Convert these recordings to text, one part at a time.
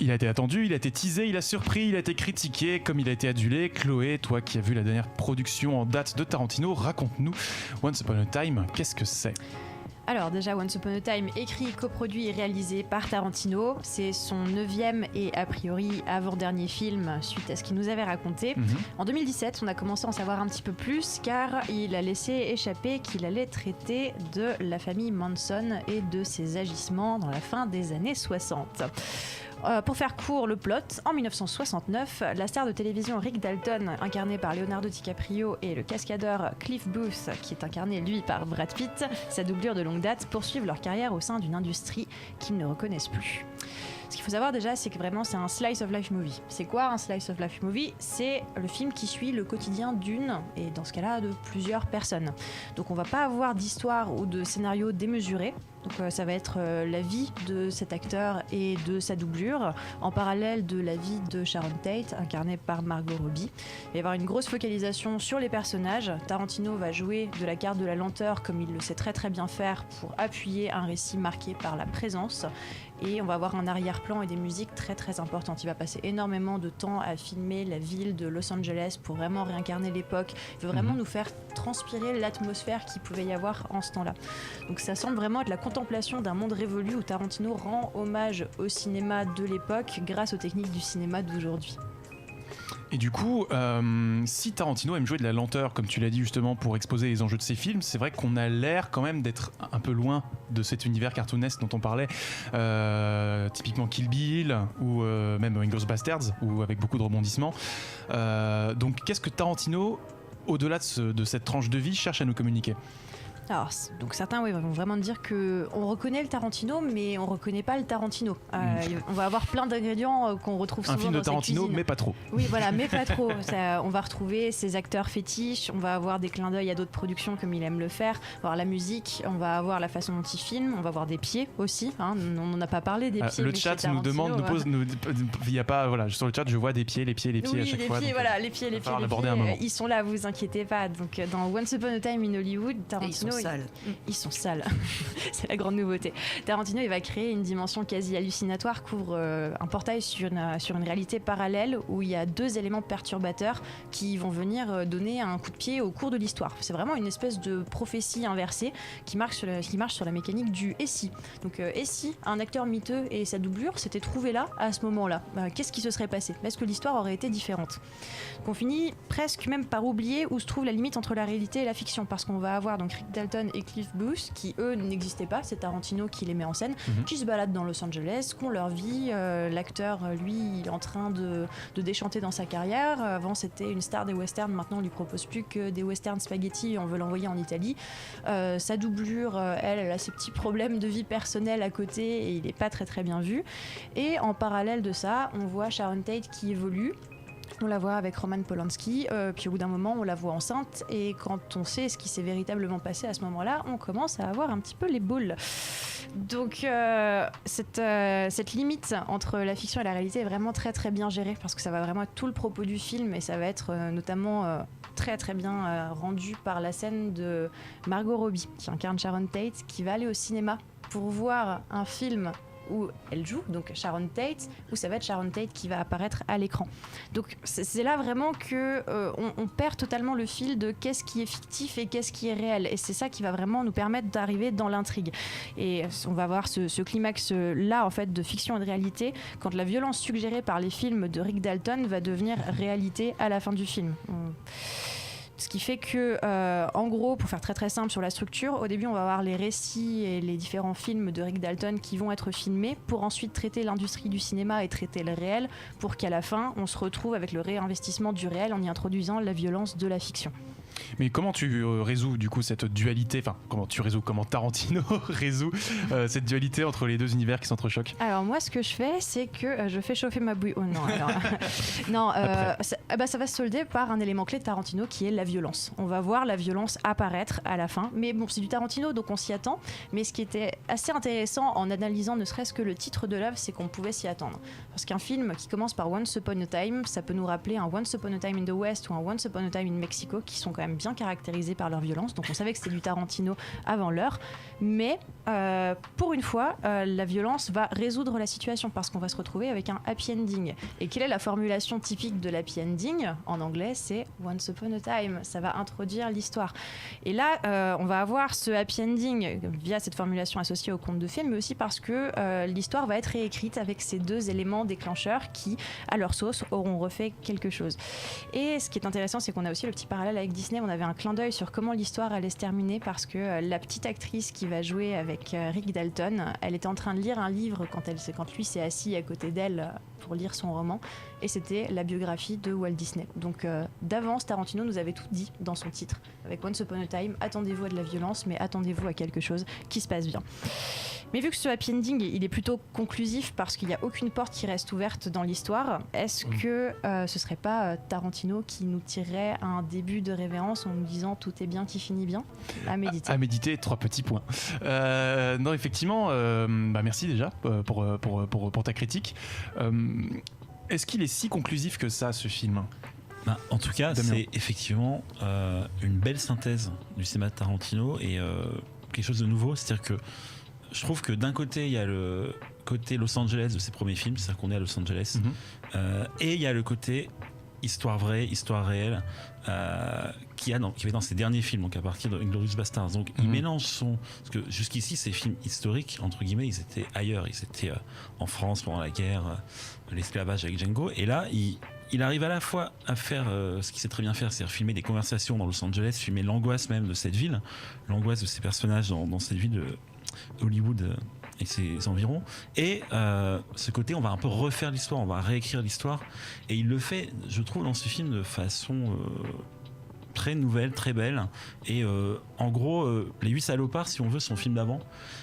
Il a été attendu, il a été teasé, il a surpris, il a été critiqué, comme il a été adulé. Chloé, toi qui as vu la dernière production en date de Tarantino, raconte-nous Once Upon a Time, qu'est-ce que c'est ? Alors déjà, Once Upon a Time, écrit, coproduit et réalisé par Tarantino. C'est son 9e et a priori avant-dernier film suite à ce qu'il nous avait raconté. En 2017, on a commencé à en savoir un petit peu plus car il a laissé échapper qu'il allait traiter de la famille Manson et de ses agissements dans la fin des années 60. Pour faire court le plot, en 1969, la star de télévision Rick Dalton, incarné par Leonardo DiCaprio, et le cascadeur Cliff Booth, qui est incarné lui par Brad Pitt, sa doublure de longue date, poursuivent leur carrière au sein d'une industrie qu'ils ne reconnaissent plus. Ce qu'il faut savoir déjà, c'est que vraiment c'est un slice of life movie. C'est quoi un slice of life movie ? C'est le film qui suit le quotidien d'une, et dans ce cas-là, de plusieurs personnes. Donc on va pas avoir d'histoire ou de scénario démesuré. Donc ça va être la vie de cet acteur et de sa doublure, en parallèle de la vie de Sharon Tate, incarnée par Margot Robbie. Il va y avoir une grosse focalisation sur les personnages. Tarantino va jouer de la carte de la lenteur, comme il le sait très très bien faire, pour appuyer un récit marqué par la présence. Et on va avoir un arrière-plan et des musiques très très importantes. Il va passer énormément de temps à filmer la ville de Los Angeles pour vraiment réincarner l'époque. Il veut vraiment nous faire transpirer l'atmosphère qu'il pouvait y avoir en ce temps-là. Donc ça semble vraiment être la contemplation d'un monde révolu où Tarantino rend hommage au cinéma de l'époque grâce aux techniques du cinéma d'aujourd'hui. Et du coup, si Tarantino aime jouer de la lenteur, comme tu l'as dit justement, pour exposer les enjeux de ses films, c'est vrai qu'on a l'air quand même d'être un peu loin de cet univers cartoonesque dont on parlait, typiquement Kill Bill ou même Inglourious Basterds, ou avec beaucoup de rebondissements. Donc qu'est-ce que Tarantino, au-delà de cette tranche de vie, cherche à nous communiquer ? Alors, donc certains vont vraiment dire qu'on reconnaît le Tarantino, mais on ne reconnaît pas le Tarantino. On va avoir plein d'ingrédients qu'on retrouve souvent dans sa cuisine. Un film de Tarantino, mais pas trop. Oui, voilà, mais pas trop. On va retrouver ses acteurs fétiches, on va avoir des clins d'œil à d'autres productions comme il aime le faire, on va avoir la musique, on va avoir la façon dont il filme, on va avoir des pieds aussi. On n'en a pas parlé des pieds. Le chat nous demande, nous pose, il y a pas, voilà, sur le chat, je vois des pieds, les pieds oui, à chaque fois. Oui, voilà, les pieds, ils sont là, vous inquiétez pas. Donc dans Once Upon a Time in Hollywood, Tarantino. Ils sont sales. C'est la grande nouveauté. Tarantino, il va créer une dimension quasi hallucinatoire, couvre un portail sur une réalité parallèle où il y a deux éléments perturbateurs qui vont venir donner un coup de pied au cours de l'histoire. C'est vraiment une espèce de prophétie inversée qui marche sur la mécanique du et si. Donc et si un acteur miteux et sa doublure s'étaient trouvés là à ce moment-là, qu'est-ce qui se serait passé ? Est-ce que l'histoire aurait été différente ? Donc on finit presque même par oublier où se trouve la limite entre la réalité et la fiction, parce qu'on va avoir donc Rick Dalton et Cliff Booth qui eux n'existaient pas, c'est Tarantino qui les met en scène, qui se baladent dans Los Angeles, qui ont leur vie, l'acteur lui il est en train de déchanter dans sa carrière. Avant c'était une star des westerns, maintenant on lui propose plus que des westerns spaghetti, on veut l'envoyer en Italie. Sa doublure, elle a ses petits problèmes de vie personnelle à côté et il est pas très très bien vu. Et en parallèle de ça, on voit Sharon Tate qui évolue. On la voit avec Roman Polanski, puis au bout d'un moment on la voit enceinte, et quand on sait ce qui s'est véritablement passé à ce moment-là, on commence à avoir un petit peu les boules. Donc cette limite entre la fiction et la réalité est vraiment très très bien gérée, parce que ça va vraiment être tout le propos du film, et ça va être notamment très très bien rendu par la scène de Margot Robbie qui incarne Sharon Tate, qui va aller au cinéma pour voir un film où elle joue, donc Sharon Tate, où ça va être Sharon Tate qui va apparaître à l'écran. Donc c'est là vraiment que on perd totalement le fil de qu'est-ce qui est fictif et qu'est-ce qui est réel, et c'est ça qui va vraiment nous permettre d'arriver dans l'intrigue. Et on va avoir ce climax là en fait de fiction et de réalité quand la violence suggérée par les films de Rick Dalton va devenir réalité à la fin du film. Ce qui fait que, en gros, pour faire très très simple sur la structure, au début on va avoir les récits et les différents films de Rick Dalton qui vont être filmés pour ensuite traiter l'industrie du cinéma et traiter le réel, pour qu'à la fin on se retrouve avec le réinvestissement du réel en y introduisant la violence de la fiction. Mais comment tu résous du coup cette dualité, enfin comment Tarantino résout cette dualité entre les deux univers qui s'entrechoquent ? Alors moi ce que je fais, c'est que je fais chauffer ma bouille. Oh non, alors non, ça va se solder par un élément clé de Tarantino qui est la violence. On va voir la violence apparaître à la fin, mais bon, c'est du Tarantino donc on s'y attend. Mais ce qui était assez intéressant en analysant ne serait-ce que le titre de l'œuvre, c'est qu'on pouvait s'y attendre. Parce qu'un film qui commence par Once Upon a Time, ça peut nous rappeler un Once Upon a Time in the West ou un Once Upon a Time in Mexico, qui sont quand même bien caractérisés par leur violence, donc on savait que c'était du Tarantino avant l'heure, mais pour une fois, la violence va résoudre la situation parce qu'on va se retrouver avec un happy ending. Et quelle est la formulation typique de l'happy ending ? En anglais, c'est Once Upon a Time. Ça va introduire l'histoire. Et là, on va avoir ce happy ending via cette formulation associée au conte de fées, mais aussi parce que l'histoire va être réécrite avec ces deux éléments déclencheurs qui, à leur sauce, auront refait quelque chose. Et ce qui est intéressant, c'est qu'on a aussi le petit parallèle avec Disney. On avait un clin d'œil sur comment l'histoire allait se terminer parce que la petite actrice qui va jouer avec Rick Dalton, elle était en train de lire un livre quand lui s'est assis à côté d'elle pour lire son roman, et c'était la biographie de Walt Disney. Donc d'avance, Tarantino nous avait tout dit dans son titre. Avec Once Upon a Time, attendez-vous à de la violence, mais attendez-vous à quelque chose qui se passe bien. Mais vu que ce happy ending, il est plutôt conclusif parce qu'il n'y a aucune porte qui reste ouverte dans l'histoire, est-ce que ce serait pas Tarantino qui nous tirerait un début de révérence en nous disant tout est bien qui finit bien ? À méditer. À méditer, 3 petits points. Non, effectivement, merci déjà pour ta critique. Est-ce qu'il est si conclusif que ça, ce film ? En tout cas, Damien. C'est effectivement une belle synthèse du cinéma de Tarantino et quelque chose de nouveau. C'est-à-dire que je trouve que d'un côté, il y a le côté Los Angeles de ses premiers films, c'est-à-dire qu'on est à Los Angeles, et il y a le côté histoire vraie, histoire réelle, qui avait dans ses derniers films, donc à partir de Inglourious Basterds. Donc il mélange parce que jusqu'ici, ces films historiques, entre guillemets, ils étaient ailleurs, ils étaient en France pendant la guerre, l'esclavage avec Django, et là, il arrive à la fois à faire ce qu'il sait très bien faire, c'est-à-dire filmer des conversations dans Los Angeles, filmer l'angoisse même de cette ville, l'angoisse de ces personnages dans cette ville de Hollywood et ses environs, et ce côté on va un peu refaire l'histoire, on va réécrire l'histoire, et il le fait, je trouve, dans ce film de façon très nouvelle, très belle. Et en gros, Les 8 salopards, si on veut, son film d'avant,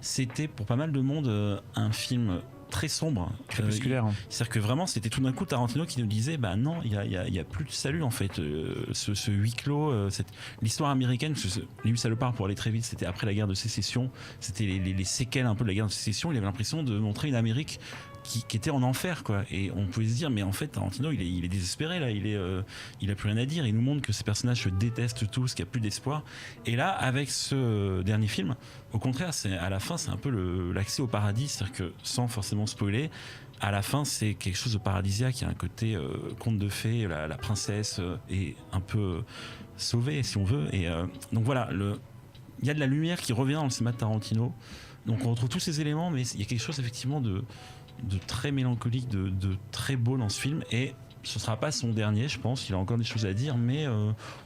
c'était pour pas mal de monde un film très sombre, crépusculaire. C'est-à-dire que vraiment c'était tout d'un coup Tarantino qui nous disait non, il y a plus de salut en fait, ce huis clos, l'histoire américaine, Les 8 salopards, pour aller très vite, c'était après la guerre de sécession, c'était les séquelles un peu de la guerre de sécession. Il avait l'impression de montrer une Amérique qui était en enfer, quoi. Et on pouvait se dire, mais en fait Tarantino il est désespéré là, il a plus rien à dire, il nous montre que ces personnages se détestent tous, qu'il n'y a plus d'espoir. Et là, avec ce dernier film, au contraire, à la fin c'est un peu l'accès au paradis, c'est-à-dire que sans forcément spoiler, à la fin c'est quelque chose de paradisiaque. Il y a un côté conte de fées, la princesse est un peu sauvée, si on veut, et donc voilà, il y a de la lumière qui revient dans le cinéma de Tarantino. Donc on retrouve tous ces éléments, mais il y a quelque chose effectivement de très mélancolique, de très beau dans ce film, et ce sera pas son dernier, je pense. Il a encore des choses à dire, mais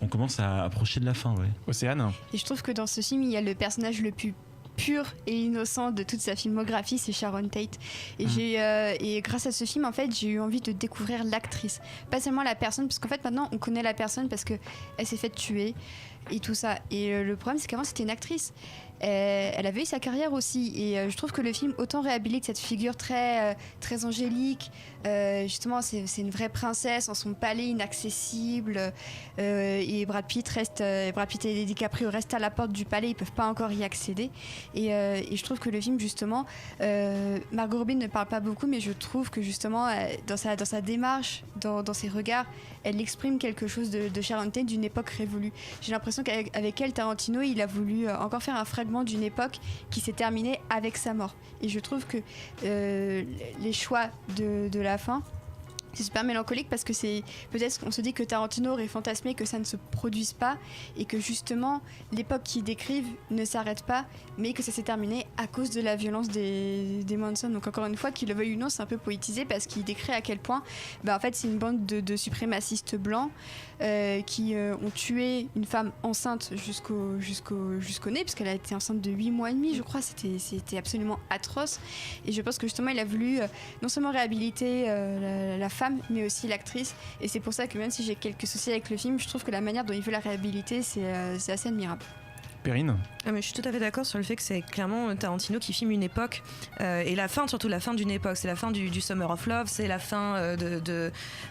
on commence à approcher de la fin. Ouais. Océane. Et je trouve que dans ce film, il y a le personnage le plus pur et innocent de toute sa filmographie, c'est Sharon Tate. Et et grâce à ce film, en fait, j'ai eu envie de découvrir l'actrice, pas seulement la personne, parce qu'en fait maintenant on connaît la personne parce que elle s'est fait tuer et tout ça. Et le problème, c'est qu'avant c'était une actrice. Elle avait eu sa carrière aussi, et je trouve que le film autant réhabilite cette figure très angélique, justement c'est une vraie princesse en son palais inaccessible, et Brad Pitt et DiCaprio restent à la porte du palais, ils peuvent pas encore y accéder, et je trouve que le film, justement, Margot Robbie ne parle pas beaucoup, mais je trouve que justement dans sa démarche, dans ses regards, elle exprime quelque chose de Sharon Tate, d'une époque révolue. J'ai l'impression qu'avec elle, Tarantino, il a voulu encore faire un fragment d'une époque qui s'est terminée avec sa mort. Et je trouve que les choix de la fin, c'est super mélancolique, parce que c'est peut-être qu'on se dit que Tarantino aurait fantasmé que ça ne se produise pas, et que justement l'époque qu'ils décrivent ne s'arrête pas, mais que ça s'est terminé à cause de la violence des Manson. Donc encore une fois, qu'il le veuille ou non, c'est un peu poétisé, parce qu'il décrit à quel point en fait c'est une bande de suprémacistes blancs qui ont tué une femme enceinte jusqu'au nez, puisqu'elle a été enceinte de 8 mois et demi, je crois. C'était absolument atroce, et je pense que justement il a voulu non seulement réhabiliter la femme, mais aussi l'actrice, et c'est pour ça que même si j'ai quelques soucis avec le film, je trouve que la manière dont il veut la réhabiliter, c'est assez admirable. Perrine. Mais je suis tout à fait d'accord sur le fait que c'est clairement Tarantino qui filme une époque, et surtout la fin d'une époque. C'est la fin du Summer of Love, c'est la fin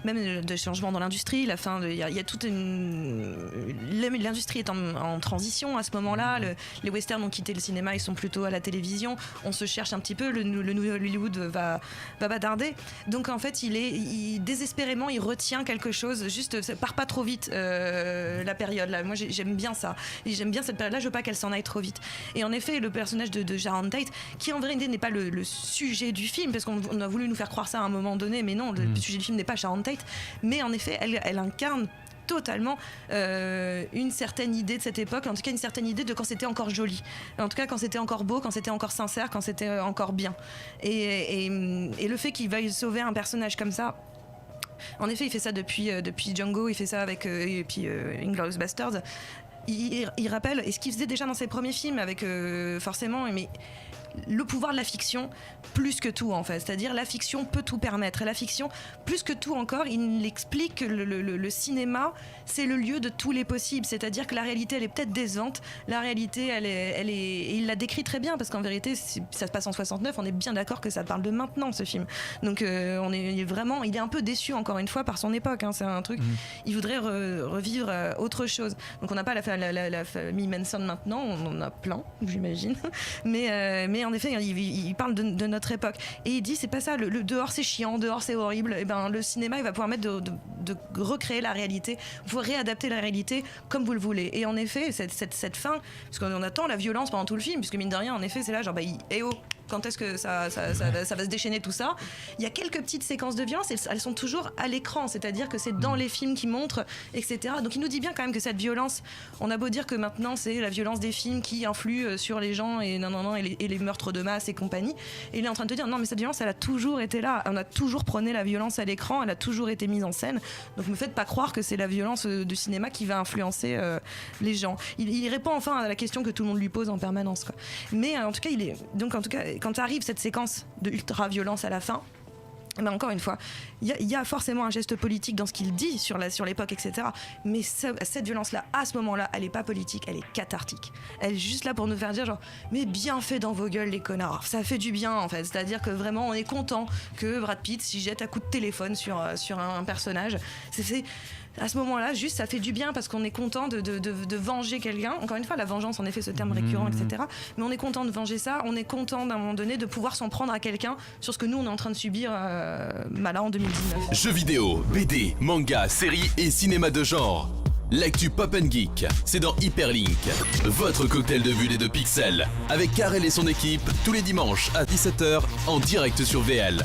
même de changements dans l'industrie. Il y a toute l'industrie est en transition à ce moment-là. Les westerns ont quitté le cinéma, ils sont plutôt à la télévision. On se cherche un petit peu. Le nouveau Hollywood va badarder. Donc en fait, désespérément, il retient quelque chose. Juste, ça part pas trop vite la période là. Moi, j'aime bien ça. Et j'aime bien cette période-là. je veux pas qu'elle s'en aille trop vite. Et en effet, le personnage de Sharon Tate, qui en vérité n'est pas le sujet du film, parce qu'on a voulu nous faire croire ça à un moment donné, mais non, le sujet du film n'est pas Sharon Tate, mais en effet, elle incarne totalement une certaine idée de cette époque, en tout cas une certaine idée de quand c'était encore joli, en tout cas quand c'était encore beau, quand c'était encore sincère, quand c'était encore bien. Et le fait qu'il veuille sauver un personnage comme ça, en effet il fait ça depuis Django, il fait ça avec et puis Inglourious Basterds, il rappelle, et ce qu'il faisait déjà dans ses premiers films avec forcément, mais le pouvoir de la fiction plus que tout en fait, c'est-à-dire la fiction peut tout permettre, et la fiction plus que tout encore, il explique que le cinéma c'est le lieu de tous les possibles, c'est-à-dire que la réalité elle est peut-être décevante, la réalité elle est et il la décrit très bien, parce qu'en vérité si ça se passe en 69, on est bien d'accord que ça parle de maintenant ce film, donc il est un peu déçu encore une fois par son époque, hein, c'est un truc, il voudrait revivre autre chose, donc on n'a pas la famille Manson maintenant, on en a plein j'imagine, mais en effet il parle de notre époque, et il dit c'est pas ça, le dehors c'est chiant, dehors c'est horrible, et ben le cinéma il va pouvoir mettre de recréer la réalité, vous pouvez réadapter la réalité comme vous le voulez. Et en effet cette fin, parce qu'on attend la violence pendant tout le film, puisque mine de rien en effet c'est là genre quand est-ce que ça va se déchaîner tout ça. Il y a quelques petites séquences de violence, elles sont toujours à l'écran, c'est-à-dire que c'est dans les films qui montrent, etc. Donc il nous dit bien quand même que cette violence, on a beau dire que maintenant c'est la violence des films qui influe sur les gens et les meurtres de masse et compagnie, et il est en train de te dire non mais cette violence elle a toujours été là, on a toujours prôné la violence à l'écran, elle a toujours été mise en scène, donc me faites pas croire que c'est la violence du cinéma qui va influencer les gens. Il répond enfin à la question que tout le monde lui pose en permanence, quoi. Mais en tout cas quand arrive cette séquence de ultra-violence à la fin, mais encore une fois, il y a forcément un geste politique dans ce qu'il dit sur l'époque, etc. Mais cette violence-là, à ce moment-là, elle est pas politique, elle est cathartique. Elle est juste là pour nous faire dire genre, mais bien fait dans vos gueules les connards. Ça fait du bien en fait. C'est-à-dire que vraiment, on est content que Brad Pitt s'y jette à coups de téléphone sur un personnage. C'est à ce moment-là, juste ça fait du bien parce qu'on est content de venger quelqu'un. Encore une fois, la vengeance, en effet, ce terme récurrent, etc. Mais on est content de venger ça. On est content d'un moment donné de pouvoir s'en prendre à quelqu'un sur ce que nous on est en train de subir là en 2019. Jeux vidéo, BD, manga, séries et cinéma de genre. L'actu Pop & Geek, c'est dans Hyperlink, votre cocktail de bulles et de pixels, avec Karel et son équipe, tous les dimanches à 17h en direct sur VL.